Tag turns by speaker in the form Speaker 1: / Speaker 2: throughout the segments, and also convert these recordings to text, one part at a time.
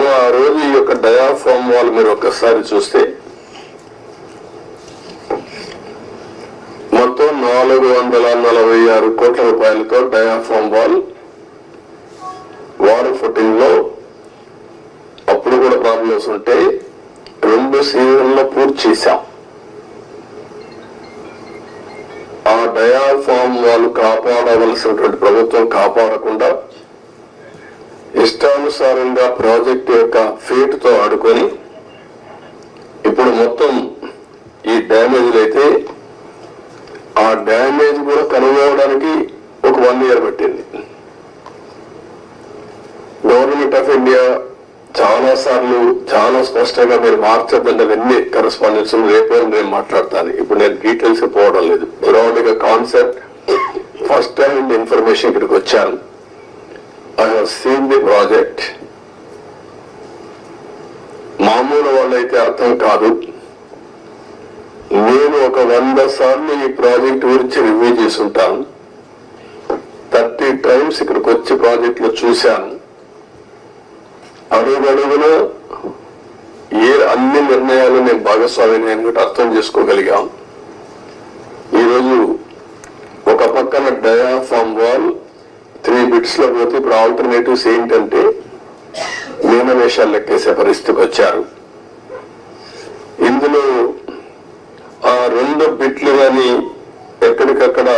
Speaker 1: మనం ఆ రోజు ఈ యొక్క డయాఫ్రామ్ వాల్ మీరు ఒక్కసారి చూస్తే మొత్తం 446 కోట్ల రూపాయలతో డయాఫ్రామ్ వాల్ వాటర్ ఫుటింగ్ లో అప్పుడు కూడా ప్రాబ్లమ్స్ ఉంటే 2 సీజన్లో పూర్తి చేశాం. ఆ డయాఫ్రామ్ వాల్ కాపాడవలసినటువంటి ప్రభుత్వం కాపాడకుండా ఇష్టానుసారంగా ప్రాజెక్టు యొక్క ఫేట్ తో ఆడుకొని ఇప్పుడు మొత్తం ఈ డ్యామేజ్లు అయితే ఆ డ్యామేజ్ కూడా కనుగొనడానికి ఒక 1 year పట్టింది. గవర్నమెంట్ ఆఫ్ ఇండియా చాలా సార్లు చాలా స్పష్టంగా మీరు మార్చద్దంటే అవన్నీ కరెస్పాండెన్స్ రేపే నేను మాట్లాడతాను. ఇప్పుడు నేను డీటెయిల్స్ పోవడం లేదు. బ్రాడ్ గా కాన్సెప్ట్ ఫస్ట్ హ్యాండ్ ఇన్ఫర్మేషన్ ఇక్కడికి వచ్చాను. I have seen the project. మామూలు వాళ్ళైతే అర్థం కాదు. నేను ఒక 100 సార్లు ఈ ప్రాజెక్ట్ గురించి రివ్యూ చేసి ఉంటాను. 30 times ఇక్కడికి వచ్చి ప్రాజెక్ట్ లో చూశాను. అడుగడుగున అన్ని నిర్ణయాలు నేను భాగస్వామిని అర్థం చేసుకోగలిగాం. ఈరోజు ఒక పక్కన డయాఫ్రామ్ వాల్ 3 bits లో పోతే ఇప్పుడు ఆల్టర్నేటివ్స్ ఏంటంటే మీనమేషాలు లెక్కేసే పరిస్థితికి వచ్చారు. ఇందులో ఆ 2 బిట్లు కానీ ఎక్కడికక్కడ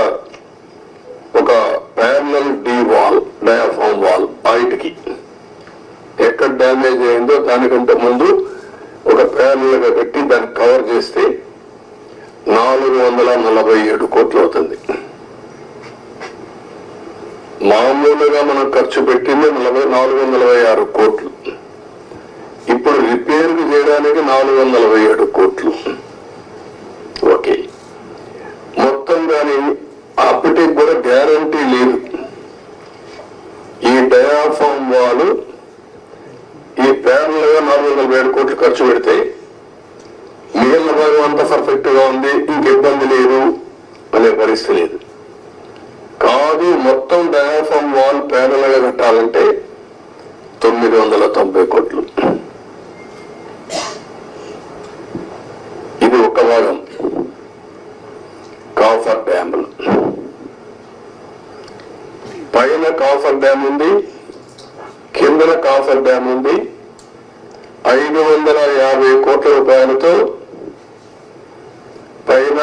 Speaker 1: ఒక parallel D wall diaphragm wall బయటికి ఎక్కడ డ్యామేజ్ అయిందో దానికంటే ముందు ఒక ప్యారల్ గా పెట్టి దాన్ని కవర్ చేస్తే 447 కోట్లు అవుతుంది. మామూలుగా మనం ఖర్చు పెట్టింది 446 కోట్లు. ఇప్పుడు రిపేర్ చేయడానికి 447 కోట్లు. ఓకే, మొత్తం కానీ అప్పటికి కూడా గ్యారంటీ లేదు. ఈ డయాఫ్రామ్ వాల్ ఈ ప్యారల్ గా 447 కోట్లు ఖర్చు పెడితే మిగిలిన భాగం అంతా పర్ఫెక్ట్ గా ఉంది, ఇంక ఇబ్బంది లేదు అనే పరిస్థితి లేదు. కాదు, మొత్తం డయాఫ్రామ్ వాల్ ప్యారల్ గా కట్టాలంటే 990 కోట్లు. ఇది ఒక భాగం. కాఫర్ డ్యామ్ పైన కాఫర్ డ్యామ్ ఉంది, కిందన కాఫర్ డ్యామ్ ఉంది. 550 కోట్ల రూపాయలతో పైన